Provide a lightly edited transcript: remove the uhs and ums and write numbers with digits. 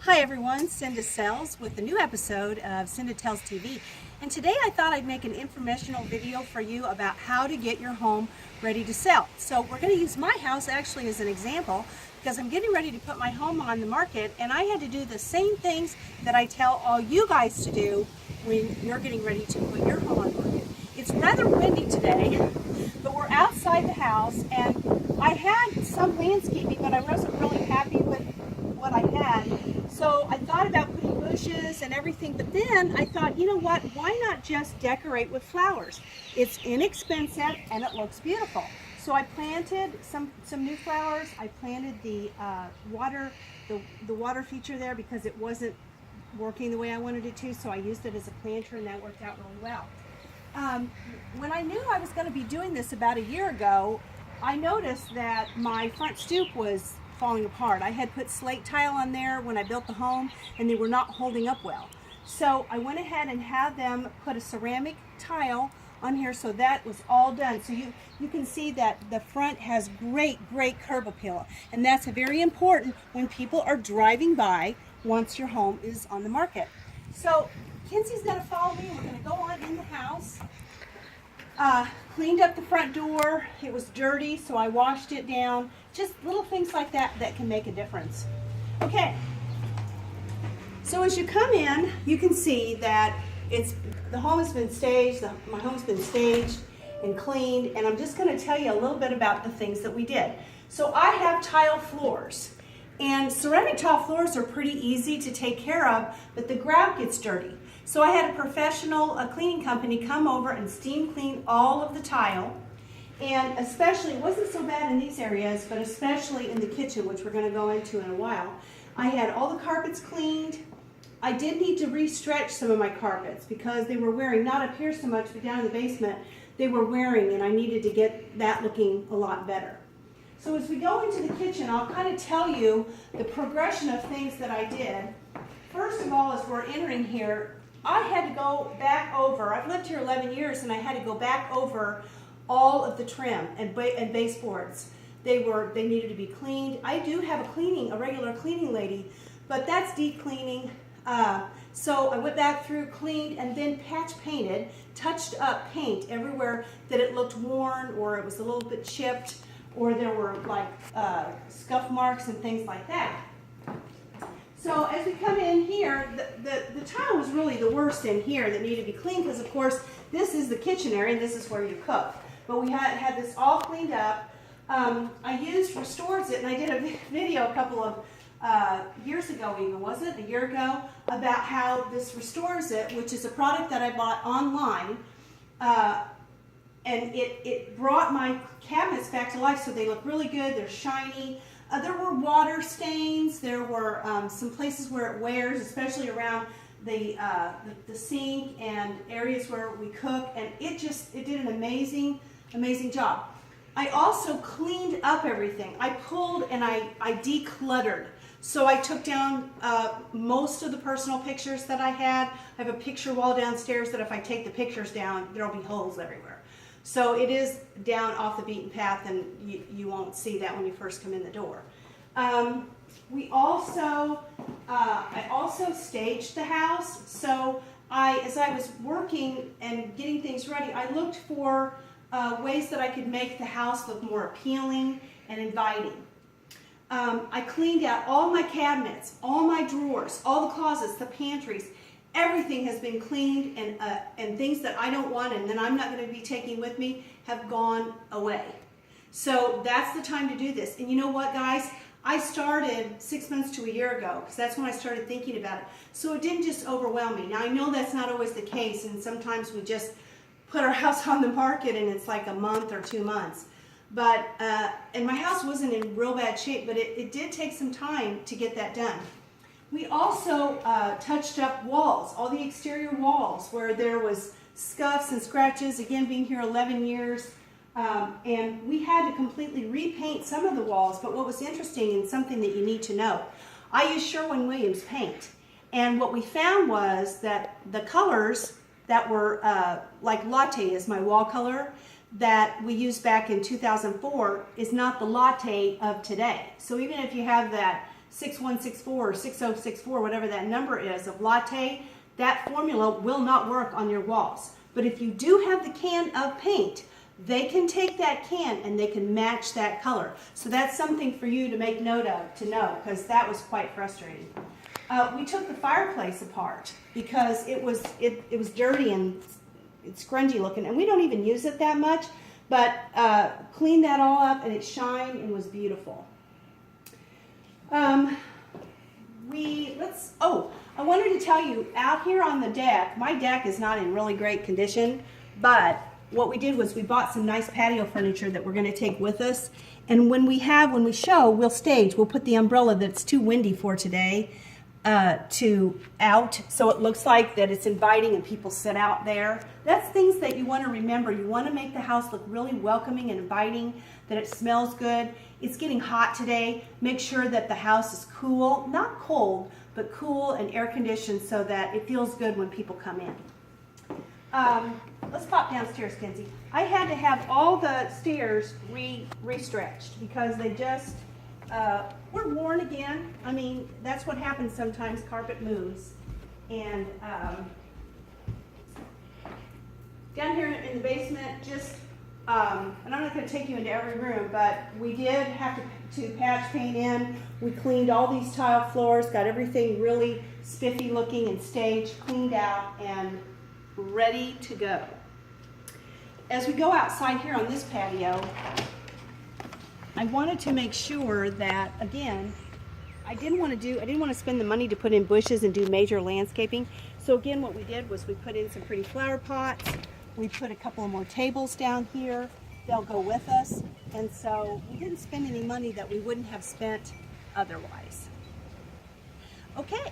Hi everyone, Cynda Sells with a new episode of Cynda Tells TV. And today I thought I'd make an informational video for you about how to get your home ready to sell. So we're going to use my house actually as an example because I'm getting ready to put my home on the market, and I had to do the same things that I tell all you guys to do when you're getting ready to put your home on the market. It's rather windy today, but we're outside the house, and I had some landscaping, but I wasn't really happy with what I had. So I thought about putting bushes and everything, but then I thought, you know what, why not just decorate with flowers? It's inexpensive and it looks beautiful. So I planted some new flowers. I planted the water feature there because it wasn't working the way I wanted it to, so I used it as a planter, and that worked out really well. When I knew I was going to be doing this about a year ago, I noticed that my front stoop was falling apart. I had put slate tile on there when I built the home, and they were not holding up well. So I went ahead and had them put a ceramic tile on here, so that was all done. So you can see that the front has great curb appeal, and that's very important when people are driving by once your home is on the market. So Kinsey's going to follow me. We're going to go on in the house. Cleaned up the front door. It was dirty, so I washed it down. Just little things like that that can make a difference. Okay, so as you come in, you can see that the home has been staged, my home's been staged and cleaned, and I'm just going to tell you a little bit about the things that we did. So I have tile floors, and ceramic tile floors are pretty easy to take care of, but the grout gets dirty. So I had a professional cleaning company come over and steam clean all of the tile, and especially, it wasn't so bad in these areas, but especially in the kitchen, which we're going to go into in a while. I had all the carpets cleaned. I did need to re-stretch some of my carpets because they were wearing, not up here so much, but down in the basement, they were wearing, and I needed to get that looking a lot better. So as we go into the kitchen, I'll kind of tell you the progression of things that I did. First of all, as we're entering here, I had to go back over, I've lived here 11 years, and I had to go back over all of the trim and baseboards. They needed to be cleaned. I do have a regular cleaning lady, but that's deep cleaning. So I went back through, cleaned, and then patch painted, touched up paint everywhere that it looked worn or it was a little bit chipped or there were like scuff marks and things like that. So as we come in here, the tile was really the worst in here that needed to be cleaned because, of course, this is the kitchen area and this is where you cook. But we had this all cleaned up. I used Restores It, and I did a video a couple of years ago even, was it? A year ago, about how this Restores It, which is a product that I bought online, and it brought my cabinets back to life, so they look really good, they're shiny. There were water stains, there were some places where it wears, especially around the sink and areas where we cook, and it did an amazing job. I also cleaned up everything. I pulled and I decluttered. So I took down most of the personal pictures that I had. I have a picture wall downstairs that if I take the pictures down, there'll be holes everywhere. So it is down off the beaten path, and you won't see that when you first come in the door. I also staged the house. So as I was working and getting things ready, I looked for ways that I could make the house look more appealing and inviting. I cleaned out all my cabinets, all my drawers, all the closets, the pantries. Everything has been cleaned, and things that I don't want and that I'm not going to be taking with me have gone away. So that's the time to do this. And you know what, guys? I started 6 months to a year ago because that's when I started thinking about it. So it didn't just overwhelm me. Now, I know that's not always the case, and sometimes we just put our house on the market and it's like a month or 2 months. But, and my house wasn't in real bad shape, but it did take some time to get that done. We also touched up walls, all the exterior walls where there was scuffs and scratches, again being here 11 years. And we had to completely repaint some of the walls, but what was interesting and something that you need to know, I used Sherwin-Williams paint. And what we found was that the colors that were like latte is my wall color that we used back in 2004 is not the latte of today. So even if you have that 6164 or 6064, whatever that number is of latte, that formula will not work on your walls. But if you do have the can of paint, they can take that can and they can match that color. So that's something for you to make note of, to know, because that was quite frustrating. We took the fireplace apart because it was dirty and it's scrungy looking, and we don't even use it that much, but cleaned that all up and it shined and was beautiful. I wanted to tell you, out here on the deck, my deck is not in really great condition, but what we did was we bought some nice patio furniture that we're going to take with us, and when we show, we'll stage, we'll put the umbrella that's too windy for today out, so it looks like that it's inviting and people sit out there. That's things that you want to remember. You want to make the house look really welcoming and inviting, that it smells good. It's getting hot today. Make sure that the house is cool, not cold, but cool and air conditioned so that it feels good when people come in. Let's pop downstairs, Kenzie. I had to have all the stairs re-stretched because they just were worn again. I mean, that's what happens sometimes. Carpet moves. And down here in the basement, just, and I'm not going to take you into every room, but we did have to patch paint in. We cleaned all these tile floors, got everything really spiffy looking and staged, cleaned out, and ready to go. As we go outside here on this patio, I wanted to make sure that, again, I didn't want to spend the money to put in bushes and do major landscaping. So again, what we did was we put in some pretty flower pots. We put a couple of more tables down here. They'll go with us. And so we didn't spend any money that we wouldn't have spent otherwise. Okay.